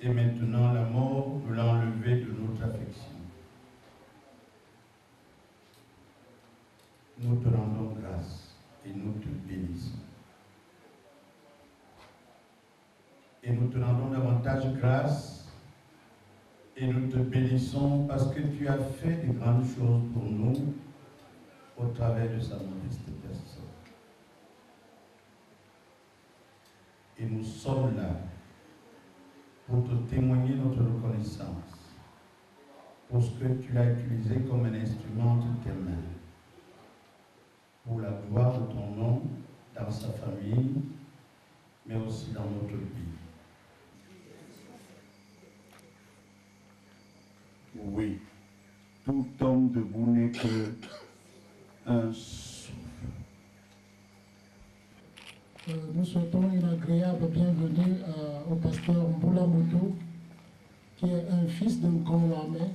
et maintenant la mort de l'enlever de notre affection. Nous te rendons grâce et nous te bénissons. Et nous te rendons davantage grâce et nous te bénissons parce que tu as fait de grandes choses pour nous au travers de sa modeste personne. Et nous sommes là pour te témoigner notre reconnaissance pour ce que tu as utilisé comme un instrument de tes mains, pour la gloire de ton nom dans sa famille, mais aussi dans notre vie. Oui, tout homme debout n'est que un souffle. Nous souhaitons une agréable bienvenue au pasteur Mboula Moto, qui est un fils d'un Congolais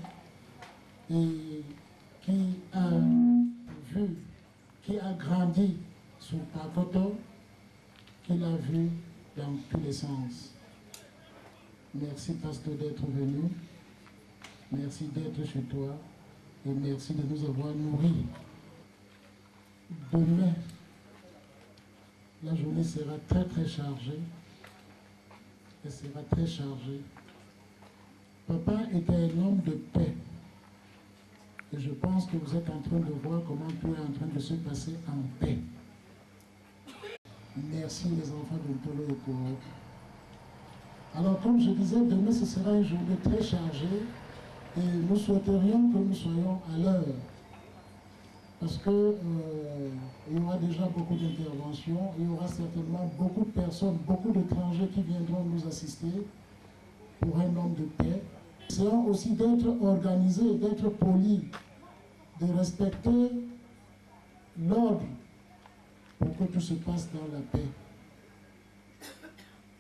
et qui a grandi sous Pakoto, qu'il a vu dans tous les sens. Merci, pasteur, d'être venu. Merci d'être chez toi et merci de nous avoir nourris. Demain, la journée sera très très chargée. Elle sera très chargée. Papa était un homme de paix. Et je pense que vous êtes en train de voir comment tout est en train de se passer en paix. Merci les enfants de Ntolo et Koro. Alors comme je disais, demain ce sera une journée très chargée. Et nous souhaiterions que nous soyons à l'heure. Parce que il y aura déjà beaucoup d'interventions, il y aura certainement beaucoup de personnes, beaucoup d'étrangers qui viendront nous assister pour un homme de paix. Essayons aussi d'être organisés, d'être polis, de respecter l'ordre pour que tout se passe dans la paix.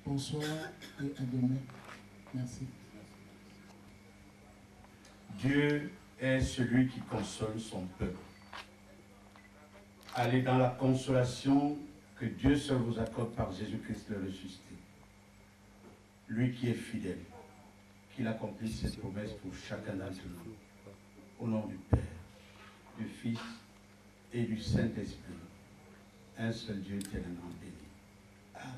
Bonsoir et à demain. Merci. Dieu est celui qui console son peuple. Allez dans la consolation que Dieu seul vous accorde par Jésus-Christ le ressuscité. Lui qui est fidèle, qu'il accomplisse cette promesse pour chacun d'entre nous. Au nom du Père, du Fils et du Saint-Esprit. Un seul Dieu éternellement béni. Amen.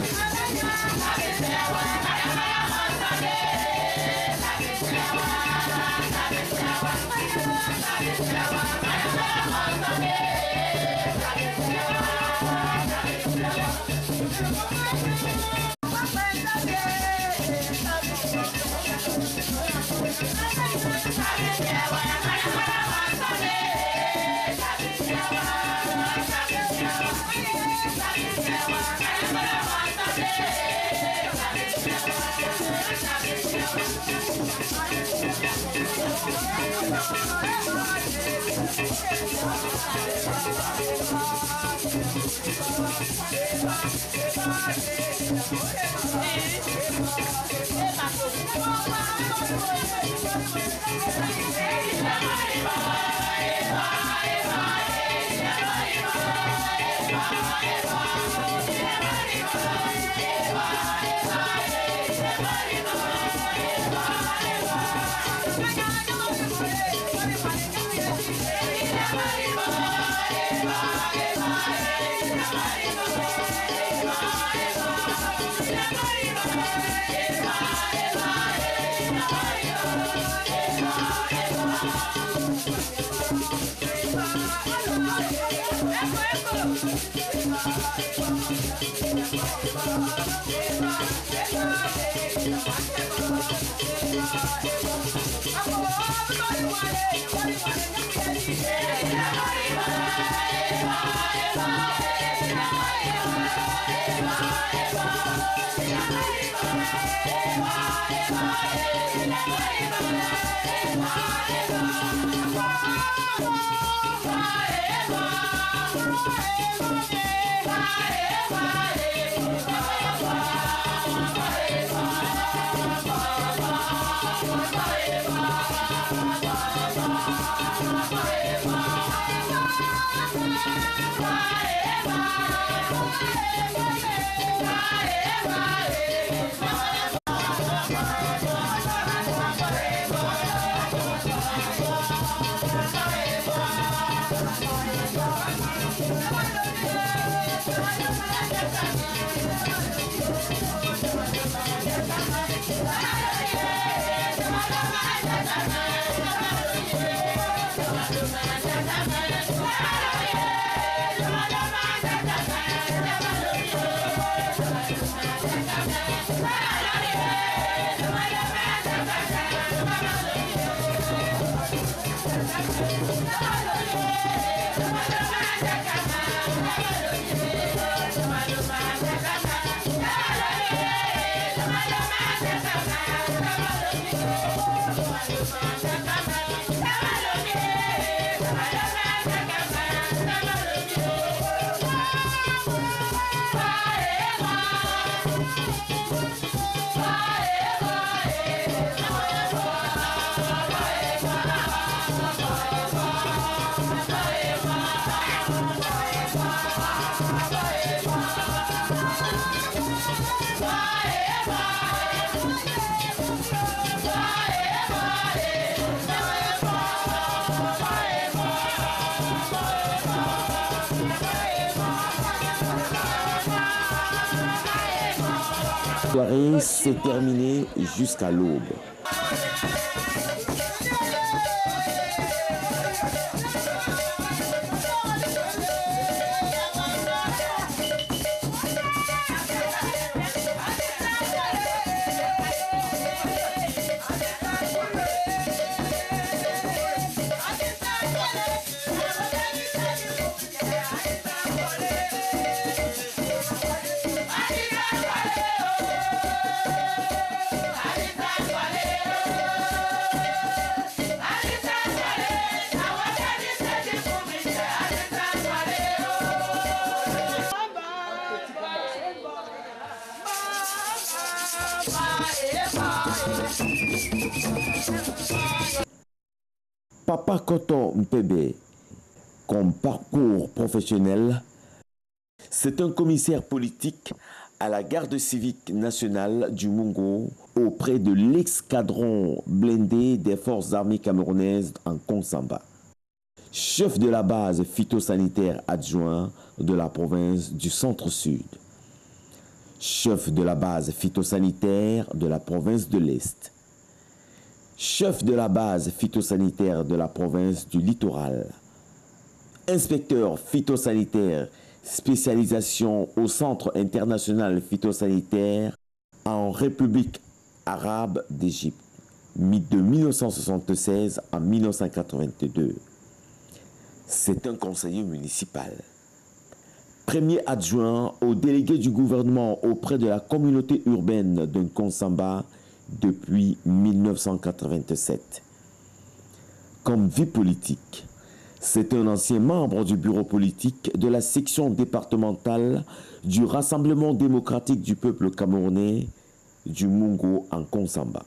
Thank you. La soirée s'est terminée jusqu'à l'aube. Papa Koto Mpebe, comme parcours professionnel, c'est un commissaire politique à la garde civique nationale du Mungo auprès de l'escadron blindé des forces armées camerounaises en Konsamba. Chef de la base phytosanitaire adjoint de la province du Centre-Sud. chef de la base phytosanitaire de la province de l'Est, chef de la base phytosanitaire de la province du Littoral, inspecteur phytosanitaire, spécialisation au Centre international phytosanitaire en République arabe d'Égypte, de 1976 à 1982. C'est un conseiller municipal. Premier adjoint au délégué du gouvernement auprès de la communauté urbaine de Nkonsamba depuis 1987. Comme vie politique, c'est un ancien membre du bureau politique de la section départementale du Rassemblement démocratique du peuple camerounais du Mungo en Nkonsamba.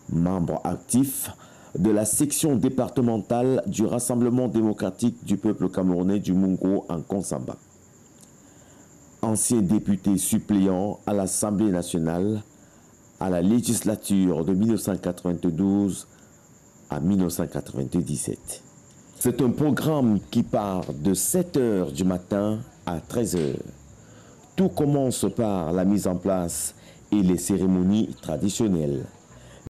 Membre actif de la section départementale du Rassemblement démocratique du peuple camerounais du Mungo en Nkonsamba. Ancien député suppléant à l'Assemblée nationale à la législature de 1992 à 1997. C'est un programme qui part de 7 h du matin à 13 h. Tout commence par la mise en place et les cérémonies traditionnelles.